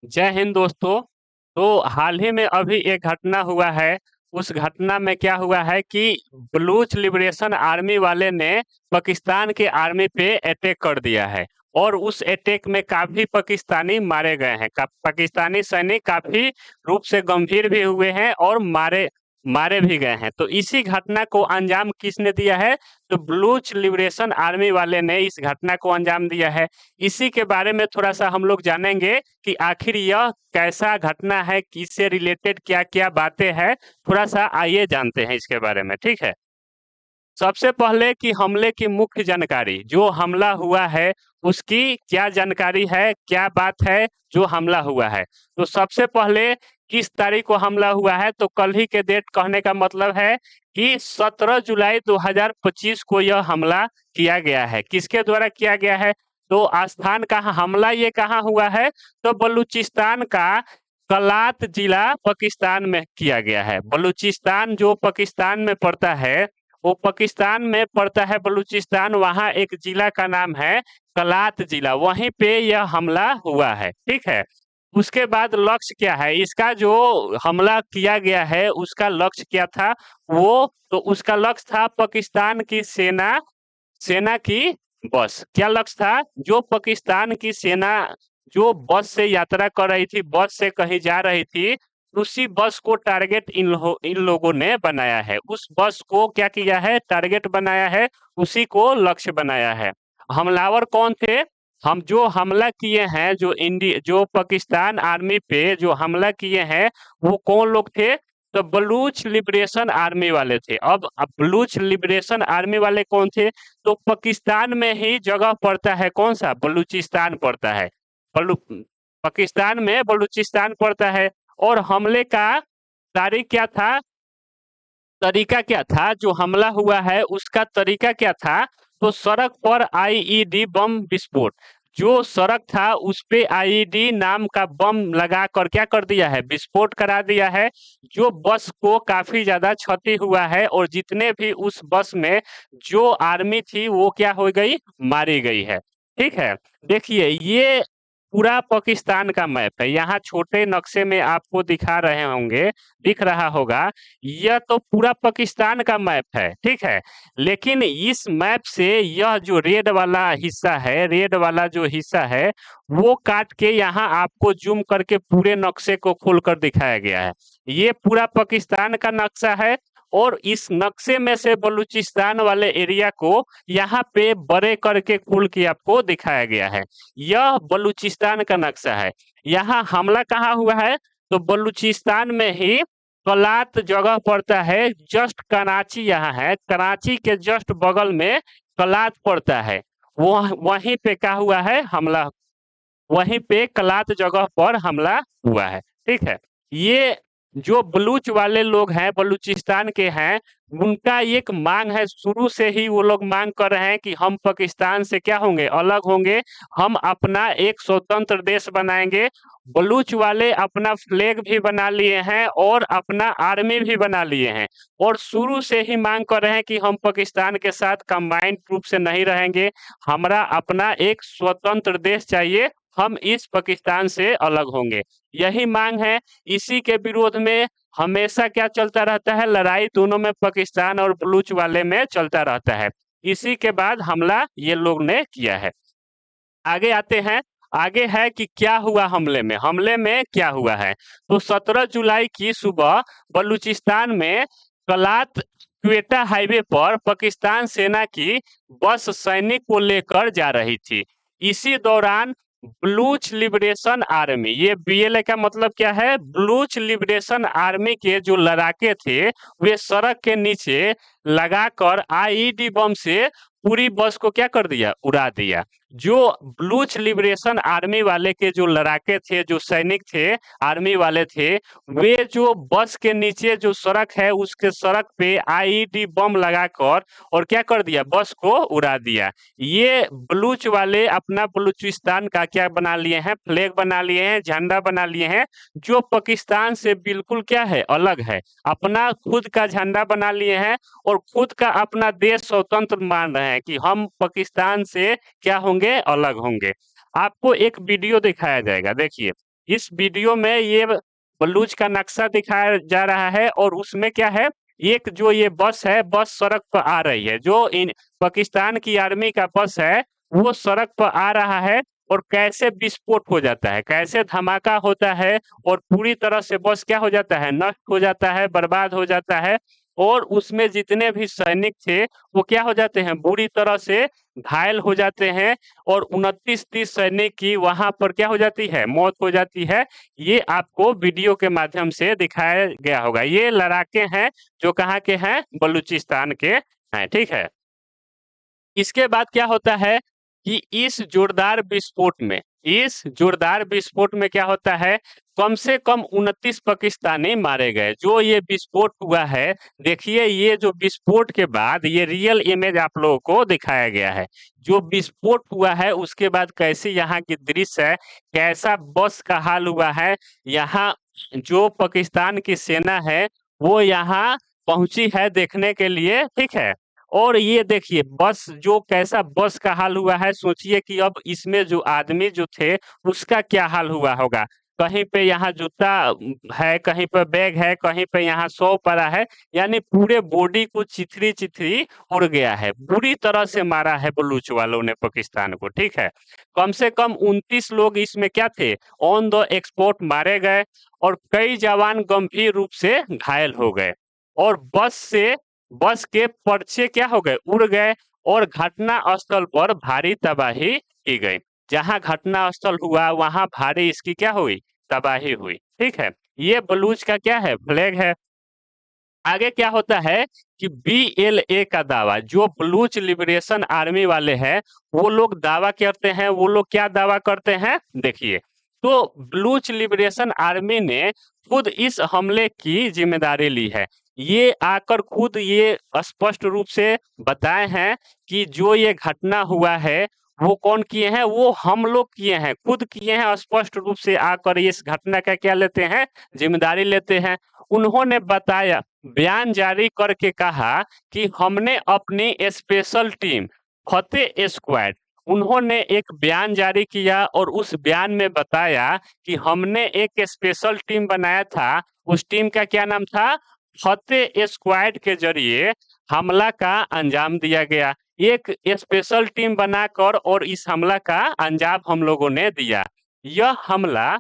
जय हिंद दोस्तों। तो हाल ही में अभी एक घटना हुआ है। उस घटना में क्या हुआ है कि बलूच लिबरेशन आर्मी वाले ने पाकिस्तान के आर्मी पे अटैक कर दिया है और उस अटैक में काफी पाकिस्तानी मारे गए हैं। पाकिस्तानी सैनिक काफी रूप से गंभीर भी हुए हैं और मारे मारे भी गए हैं। तो इसी घटना को अंजाम किसने दिया है? तो बलूच लिबरेशन आर्मी वाले ने इस घटना को अंजाम दिया है। इसी के बारे में थोड़ा सा हम लोग जानेंगे कि आखिर यह कैसा घटना है, किससे रिलेटेड क्या-क्या बातें हैं, थोड़ा-सा आइए जानते हैं इसके बारे में, ठीक है? सबसे पहले कि हमले की मुख्य जानकारी, जो हमला हुआ है, उसकी क्या जानकारी है, क्या बात है जो हमला हुआ है? तो सबसे पहले किस तारीख को हमला हुआ है, तो कल ही के डेट कहने का मतलब है कि 17 जुलाई 2025 को यह हमला किया गया है। किसके द्वारा किया गया है? तो स्थान कहाँ हमला ये कहाँ हुआ है? तो बलूचिस्तान का कलात जिला पाकिस्तान में किया गया है। बलूचिस्तान जो पाकिस्तान में पड़ता है, वो पाकिस्तान में पड़ता है बलूचिस्तान, वहाँ एक जिला का नाम है कलात जिला, वहीं पे यह हमला हुआ है, ठीक है? उसके बाद लक्ष्य क्या है? इसका जो हमला किया गया है, उसका लक्ष्य क्या था? तो उसका लक्ष्य था पाकिस्तान की सेना सेना की बस। क्या लक्ष्य था? जो पाकिस्तान की सेना जो बस से यात्रा कर रही थी, बस से कहीं जा रही थी, उसी बस को टारगेट इन लोगों ने बनाया है। उस बस को क्या किया है? टारगेट बनाया है, उसी को लक्ष्य बनाया है। हमलावर कौन थे? हम जो हमला किए हैं, जो पाकिस्तान आर्मी पे जो हमला किए हैं, वो कौन लोग थे? तो बलूच लिबरेशन आर्मी वाले थे। अब बलूच लिबरेशन आर्मी वाले कौन थे? तो पाकिस्तान में ही जगह पड़ता है, कौन सा? बलूचिस्तान पड़ता है। बलू पाकिस्तान में बलूचिस्तान पड़ता है। और हमले का तारीख क्या था? तरीका क्या था? जो हमला हुआ है उसका तरीका क्या था? तो सड़क पर आईईडी बम विस्फोट। जो सड़क था उस पे आईईडी नाम का बम लगा कर क्या कर दिया है? विस्फोट करा दिया है। जो बस को काफी ज्यादा क्षति हुआ है और जितने भी उस बस में जो आर्मी थी वो क्या हो गई? मारी गई है, ठीक है? देखिए ये पूरा पाकिस्तान का मैप है। यहाँ छोटे नक्शे में आपको दिखा रहे होंगे, दिख रहा होगा। यह तो पूरा पाकिस्तान का मैप है, ठीक है? लेकिन इस मैप से यह जो रेड वाला हिस्सा है, रेड वाला जो हिस्सा है, वो काट के यहाँ आपको ज़ूम करके पूरे नक्शे को खोलकर दिखाया गया है। ये पूरा पाकिस्तान का नक्शा है और इस नक्शे में से बलूचिस्तान वाले एरिया को यहाँ पे बड़े करके खोल के आपको दिखाया गया है। यह बलूचिस्तान का नक्शा है। यहाँ हमला कहाँ हुआ है? तो बलूचिस्तान में ही कलात जगह पड़ता है, जस्ट कराची यहाँ है, कराची के जस्ट बगल में कलात पड़ता है। वहीं पे क्या हुआ है? हमला, वहीं पे कलात जगह पर हमला हुआ है, ठीक है? ये जो बलूच वाले लोग हैं, बलूचिस्तान के हैं, उनका एक मांग है, शुरू से ही वो लोग मांग कर रहे हैं कि हम पाकिस्तान से क्या होंगे? अलग होंगे, हम अपना एक स्वतंत्र देश बनाएंगे। बलूच वाले अपना फ्लैग भी बना लिए हैं और अपना आर्मी भी बना लिए हैं और शुरू से ही मांग कर रहे हैं कि हम पाकिस्तान के साथ कंबाइंड रूप से नहीं रहेंगे, हमारा अपना एक स्वतंत्र देश चाहिए, हम इस पाकिस्तान से अलग होंगे। यही मांग है। इसी के विरोध में हमेशा क्या चलता रहता है? लड़ाई दोनों में, पाकिस्तान और बलूच वाले में चलता रहता है। इसी के बाद हमला ये लोग ने किया है। आगे आते हैं। आगे है कि क्या हुआ हमले में? हमले में क्या हुआ है? तो 17 जुलाई की सुबह बलूचिस्तान में कलात क्वेटा हाईवे पर पाकिस्तान सेना की बस सैनिक को लेकर जा रही थी। इसी दौरान बलूच लिबरेशन आर्मी, ये बीएलए का मतलब क्या है? बलूच लिबरेशन आर्मी के जो लड़ाके थे, वे सड़क के नीचे लगाकर आईईडी बम से पूरी बस को क्या कर दिया? उड़ा दिया। जो बलूच लिबरेशन आर्मी वाले के जो लड़ाके थे, जो सैनिक थे, आर्मी वाले थे, वे जो बस के नीचे जो सड़क है, उसके सड़क पे आईईडी बम लगाकर और क्या कर दिया? बस को उड़ा दिया। ये बलूच वाले अपना बलूचिस्तान का क्या बना लिए हैं? फ्लैग बना लिए हैं, झंडा बना लिए हैं, जो पाकिस्तान से बिल्कुल क्या है? अलग है। अपना खुद का झंडा बना लिए हैं और खुद का अपना देश स्वतंत्र मान रहे हैं कि हम पाकिस्तान से क्या होंगे? अलग होंगे। आपको एक वीडियो दिखाया जाएगा। देखिए, इस वीडियो में ये बलूच का नक्शा दिखाया जा रहा है और उसमें क्या है, एक जो ये बस है, बस सड़क पर आ रही है। जो इन पाकिस्तान की आर्मी का बस है, वो सड़क पर आ रहा है और कैसे विस्फोट हो जाता है, कैसे धमाका होता है और पूरी तरह से बस क्या हो जाता है, नष्ट हो जाता है, बर्बाद हो जाता है और उसमें जितने भी सैनिक थे, वो क्या हो जाते हैं, बुरी तरह से घायल हो जाते हैं और 29-30 सैनिक की वहाँ पर क्या हो जाती है, मौत हो जाती है। ये आपको वीडियो के माध्यम से दिखाया गया होगा। ये लड़ाके हैं जो कहाँ के हैं, बलूचिस्तान के हैं, ठीक है। इसके बाद क्या होता है कि इस जोरदार विस्फोट में क्या होता है, कम से कम 29 पाकिस्तानी मारे गए। जो ये विस्फोट हुआ है, देखिए ये जो विस्फोट के बाद ये रियल इमेज आप लोगों को दिखाया गया है। जो विस्फोट हुआ है उसके बाद कैसी यहाँ की दृश्य है, कैसा बस का हाल हुआ है। यहाँ जो पाकिस्तान की सेना है, वो यहाँ पहुंची है देखने के लिए, ठीक है। और ये देखिए बस जो कैसा बस का हाल हुआ है, सोचिए कि अब इसमें जो आदमी जो थे उसका क्या हाल हुआ होगा। कहीं पे यहाँ जूता है, कहीं पे बैग है, कहीं पे यहाँ सौ पड़ा है, यानी पूरे बॉडी को चिथरी-चिथरी उड़ गया है। बुरी तरह से मारा है बलूच वालों ने पाकिस्तान को, ठीक है। कम से कम 29 लोग इसमें क्या थे, ऑन द स्पॉट मारे गए और कई जवान गंभीर रूप से घायल हो गए और बस के पर्चे क्या हो गए, उड़ गए और घटना स्थल पर भारी तबाही की गई। जहां घटना स्थल हुआ वहां भारी इसकी क्या हुई, तबाही हुई, ठीक है। ये बलूच का क्या है, फ्लैग है। आगे क्या होता है कि बीएलए का दावा, जो बलूच लिबरेशन आर्मी वाले हैं, वो लोग दावा करते हैं। वो लोग क्या दावा करते हैं, देखिए। तो बलूच लिबरेशन आर्मी ने खुद इस हमले की जिम्मेदारी ली है। ये आकर खुद ये स्पष्ट रूप से बताए हैं कि जो ये घटना हुआ है, वो कौन किए हैं, वो हम लोग किए हैं, खुद किए हैं। स्पष्ट रूप से आकर इस घटना का क्या लेते हैं, जिम्मेदारी लेते हैं। उन्होंने बताया, बयान जारी करके कहा कि हमने अपनी स्पेशल टीम फतेह स्क्वाड, उन्होंने एक बयान जारी किया और उस बयान में बताया कि हमने एक स्पेशल टीम बनाया था। उस टीम का क्या नाम था, फतेह स्क्वाड के जरिए हमला का अंजाम दिया गया। एक स्पेशल टीम बनाकर और इस हमला का अंजाम हम लोगों ने दिया। यह हमला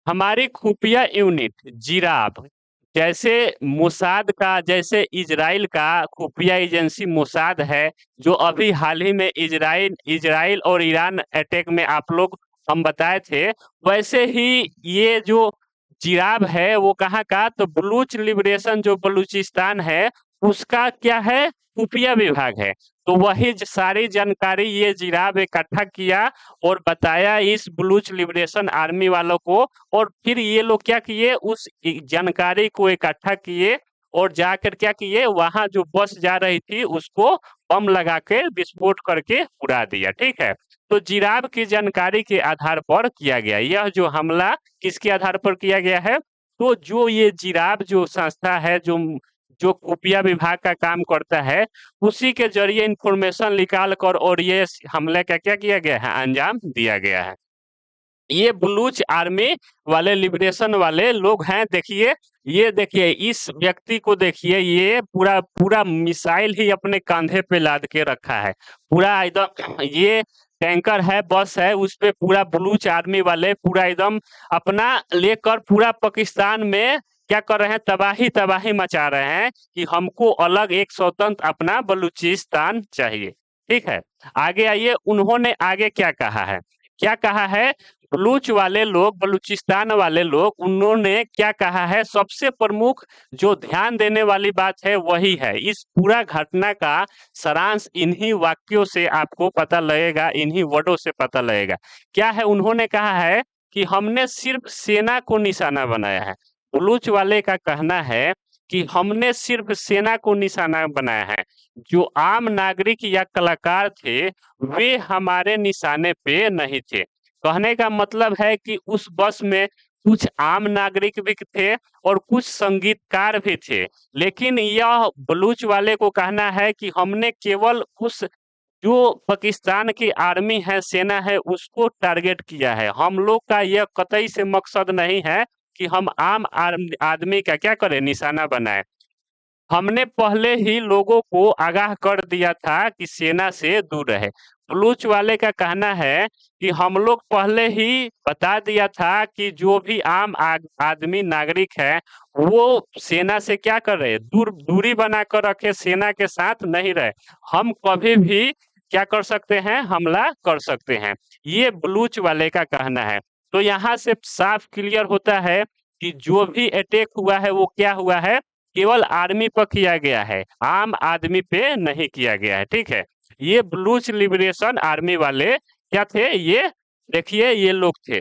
हमारी खुफिया यूनिट जिराब, जैसे मोसाद का, जैसे इजराइल का खुफिया एजेंसी मोसाद है, जो अभी हाल ही में इजराइल इजराइल और ईरान अटैक में आप लोग हम बताए थे, वैसे ही ये जो जिराब है वो कहाँ का, तो बलूच लिबरेशन जो बलूचिस्तान है उसका क्या है, खुफिया विभाग है। तो वही सारी जानकारी ये जिराब इकट्ठा किया और बताया इस बलूच लिबरेशन आर्मी वालों को और फिर ये लोग क्या किए, उस जानकारी को इकट्ठा किए और जाकर क्या किए, वहां जो बस जा रही थी उसको बम लगा के विस्फोट करके उड़ा दिया, ठीक है। तो जिराब की जानकारी के आधार पर किया गया यह जो हमला, किसके आधार पर किया गया है, तो जो ये जिराब जो संस्था है, जो जो खुफिया विभाग का काम करता है, उसी के जरिए इंफॉर्मेशन निकाल कर और ये हमले का क्या किया गया है, अंजाम दिया गया है। ये बलूच आर्मी वाले, लिबरेशन वाले लोग हैं। देखिए, ये देखिए इस व्यक्ति को देखिए, ये पूरा पूरा मिसाइल ही अपने कंधे पे लाद के रखा है। पूरा एकदम ये टैंकर है, बस है, उस पे पूरा बलूच आर्मी वाले पूरा एकदम अपना लेकर पूरा पाकिस्तान में क्या कर रहे हैं, तबाही तबाही मचा रहे हैं कि हमको अलग एक स्वतंत्र अपना बलूचिस्तान चाहिए, ठीक है। आगे आइए, उन्होंने आगे क्या कहा है, क्या कहा है, बलूच वाले लोग, बलूचिस्तान वाले लोग, उन्होंने क्या कहा है, सबसे प्रमुख जो ध्यान देने वाली बात है वही है। इस पूरा घटना का सारांश इन्हीं वाक्यों से आपको पता लगेगा, इन्हीं वर्डों से पता लगेगा। क्या है, उन्होंने कहा है कि हमने सिर्फ सेना को निशाना बनाया है। बलूच वाले का कहना है कि हमने सिर्फ सेना को निशाना बनाया है, जो आम नागरिक या कलाकार थे वे हमारे निशाने पे नहीं थे। कहने का मतलब है कि उस बस में कुछ आम नागरिक भी थे और कुछ संगीतकार भी थे, लेकिन यह बलूच वाले को कहना है कि हमने केवल उस जो पाकिस्तान की आर्मी है, सेना है, उसको टारगेट किया है। हम लोग का यह कतई से मकसद नहीं है कि हम आम आदमी का क्या करें, निशाना बनाए। हमने पहले ही लोगों को आगाह कर दिया था कि सेना से दूर रहे। बलूच वाले का कहना है कि हम लोग पहले ही बता दिया था कि जो भी आम आदमी नागरिक है वो सेना से क्या कर रहे, दूरी बनाकर रखे, सेना के साथ नहीं रहे। हम कभी भी क्या कर सकते हैं, हमला कर सकते हैं। ये बलूच वाले का कहना है। तो यहाँ से साफ क्लियर होता है कि जो भी अटैक हुआ है वो क्या हुआ है, केवल आर्मी पर किया गया है, आम आदमी पे नहीं किया गया है। ठीक है, ये बलूच लिबरेशन आर्मी वाले क्या थे, ये देखिए ये लोग थे,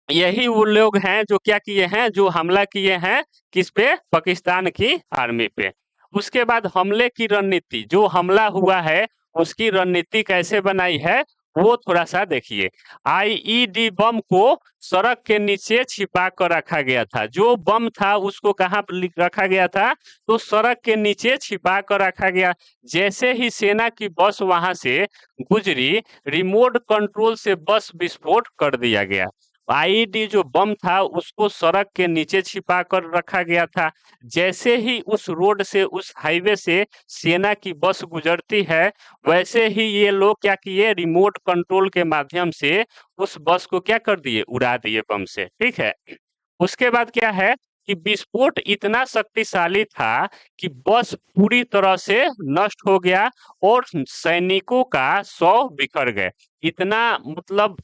यही वो लोग हैं जो क्या किए हैं, जो हमला किए हैं किस पे, पाकिस्तान की आर्मी पे। उसके बाद हमले की रणनीति, जो हमला हुआ है उसकी रणनीति कैसे बनाई है वो थोड़ा सा देखिए। आईईडी बम को सड़क के नीचे छिपा कर रखा गया था। जो बम था उसको कहाँ रखा गया था, तो सड़क के नीचे छिपा कर रखा गया। जैसे ही सेना की बस वहां से गुजरी, रिमोट कंट्रोल से बस विस्फोट कर दिया गया। आईईडी जो बम था उसको सड़क के नीचे छिपा कर रखा गया था। जैसे ही उस रोड से, उस हाईवे से सेना की बस गुजरती है, वैसे ही ये लोग क्या किए, रिमोट कंट्रोल के माध्यम से उस बस को क्या कर दिए, उड़ा दिए बम से। ठीक है, उसके बाद क्या है कि विस्फोट इतना शक्तिशाली था कि बस पूरी तरह से नष्ट हो गया और सैनिकों का शव बिखर गए। इतना मतलब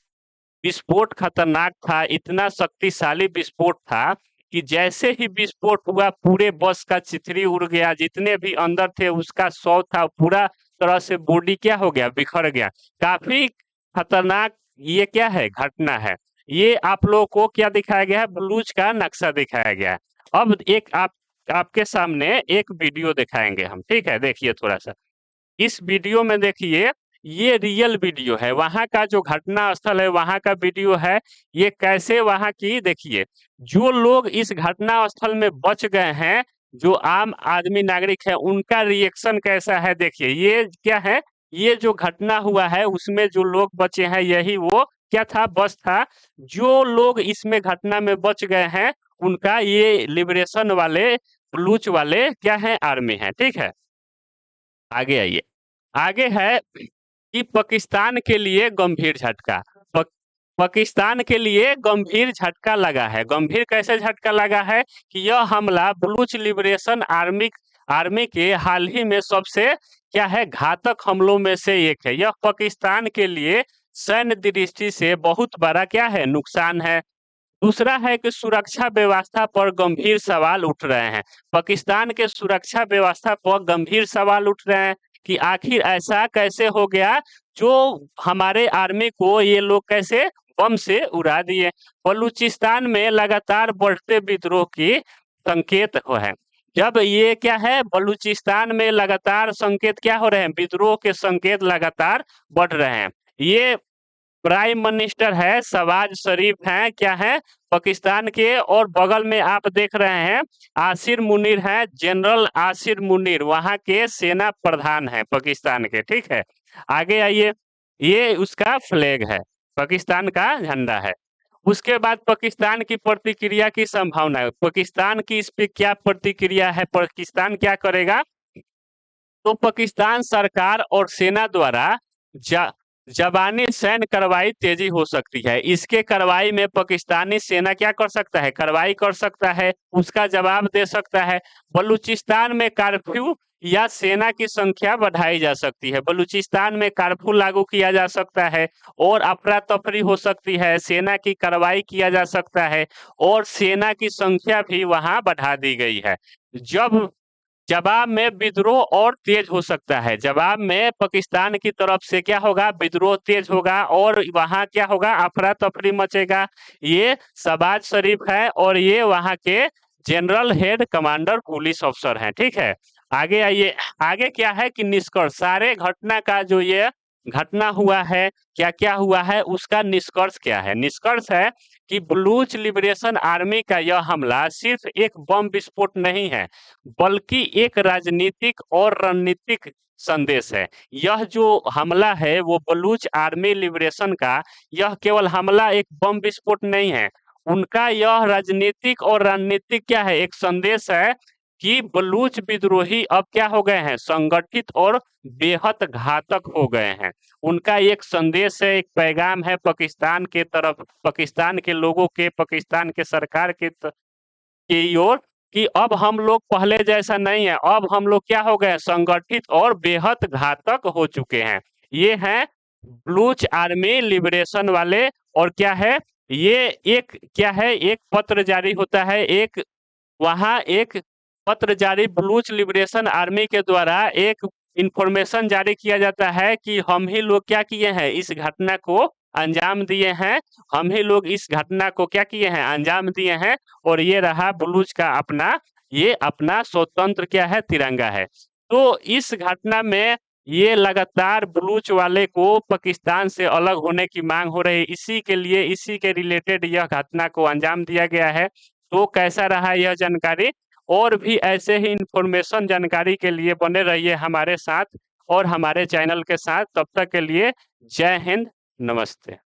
विस्फोट खतरनाक था, इतना शक्तिशाली विस्फोट था कि जैसे ही विस्फोट हुआ पूरे बस का चिथरी उड़ गया, जितने भी अंदर थे उसका शव था, पूरा तरह से बॉडी क्या हो गया, बिखर गया। काफी खतरनाक ये क्या है, घटना है। ये आप लोगों को क्या दिखाया गया है, बलूच का नक्शा दिखाया गया है। अब एक आपके सामने एक वीडियो दिखाएंगे हम, ठीक है, देखिए थोड़ा सा। इस वीडियो में देखिए, ये रियल वीडियो है, वहां का जो घटना स्थल है वहां का वीडियो है। ये कैसे वहां की देखिए, जो लोग इस घटना स्थल में बच गए हैं, जो आम आदमी नागरिक है, उनका रिएक्शन कैसा है देखिए। ये क्या है, ये जो घटना हुआ है उसमें जो लोग बचे हैं, यही वो क्या था, बस था। जो लोग इसमें घटना में बच गए हैं उनका ये लिबरेशन वाले, बलूच वाले क्या है, आर्मी है। ठीक है, आगे आइए। आगे है कि पाकिस्तान के लिए गंभीर झटका। पाकिस्तान के लिए गंभीर झटका लगा है। गंभीर कैसे झटका लगा है कि यह हमला बलूच लिबरेशन आर्मी आर्मी के हाल ही में सबसे क्या है, घातक हमलों में से एक है। यह पाकिस्तान के लिए सैन्य दृष्टि से बहुत बड़ा क्या है, नुकसान है। दूसरा है कि सुरक्षा व्यवस्था पर गंभीर सवाल उठ रहे हैं। पाकिस्तान के सुरक्षा व्यवस्था पर गंभीर सवाल उठ रहे हैं कि आखिर ऐसा कैसे हो गया, जो हमारे आर्मी को ये लोग कैसे बम से उड़ा दिए। बलूचिस्तान में लगातार बढ़ते विद्रोह की संकेत हो है। जब ये क्या है, बलूचिस्तान में लगातार संकेत क्या हो रहे हैं, विद्रोह के संकेत लगातार बढ़ रहे हैं। ये प्राइम मिनिस्टर है शहबाज शरीफ हैं, क्या है, पाकिस्तान के, और बगल में आप देख रहे हैं आसिर मुनीर है, जनरल आसिर मुनीर वहां के सेना प्रधान है पाकिस्तान के। ठीक है, आगे आइए। ये उसका फ्लैग है, पाकिस्तान का झंडा है। उसके बाद पाकिस्तान की प्रतिक्रिया की संभावना है। पाकिस्तान की इस पे क्या प्रतिक्रिया है, पाकिस्तान क्या करेगा, तो पाकिस्तान सरकार और सेना द्वारा जबानी सैन्य कार्रवाई तेजी हो सकती है। इसके कार्रवाई में पाकिस्तानी सेना क्या कर सकता है, कार्रवाई कर सकता है, उसका जवाब दे सकता है। बलूचिस्तान में कर्फ्यू या सेना की संख्या बढ़ाई जा सकती है। बलूचिस्तान में कर्फ्यू लागू किया जा सकता है और अफरा तफरी हो सकती है, सेना की कार्रवाई किया जा सकता है और सेना की संख्या भी वहां बढ़ा दी गई है। जब जवाब में विद्रोह और तेज हो सकता है, जवाब में पाकिस्तान की तरफ से क्या होगा, विद्रोह तेज होगा और वहां क्या होगा, अफरा तफरी मचेगा। ये शहबाज शरीफ है और ये वहां के जनरल हेड कमांडर पुलिस अफसर हैं। ठीक है, आगे आइए। आगे क्या है कि निष्कर्ष, सारे घटना का जो ये घटना हुआ है, क्या-क्या हुआ है, उसका निष्कर्ष क्या है? निष्कर्ष है कि बलूच लिबरेशन आर्मी का यह हमला सिर्फ एक बम विस्फोट नहीं है, बल्कि एक राजनीतिक और रणनीतिक संदेश है। यह जो हमला है वो बलूच आर्मी लिबरेशन का, यह केवल हमला एक बम विस्फोट नहीं है। उनका यह राजनीतिक और रणनीतिक क्या है, एक संदेश है कि बलूच विद्रोही अब क्या हो गए हैं, संगठित और बेहद घातक हो गए हैं। उनका एक संदेश है, एक पैगाम है पाकिस्तान के तरफ, पाकिस्तान के लोगों के, पाकिस्तान के सरकार की ओर कि अब हम लोग पहले जैसा नहीं है, अब हम लोग क्या हो गए हैं, संगठित और बेहद घातक हो चुके हैं। ये हैं बलूच आर्मी लिबरेशन वाले। और क्या है, ये एक क्या है, एक पत्र जारी होता है, एक वहाँ एक पत्र जारी बलूच लिबरेशन आर्मी के द्वारा एक इंफॉर्मेशन जारी किया जाता है कि हम ही लोग क्या किए हैं, इस घटना को अंजाम दिए हैं, हम ही लोग इस घटना को क्या किए हैं, अंजाम दिए हैं। और ये रहा बलूच का अपना, ये अपना स्वतंत्र क्या है, तिरंगा है। तो इस घटना में ये लगातार बलूच वाले को पाकिस्तान से अलग होने की मांग हो रही है, इसी के लिए, इसी के रिलेटेड यह घटना को अंजाम दिया गया है। तो कैसा रहा यह जानकारी? और भी ऐसे ही इन्फॉर्मेशन जानकारी के लिए बने रहिए हमारे साथ और हमारे चैनल के साथ। तब तक के लिए जय हिंद, नमस्ते।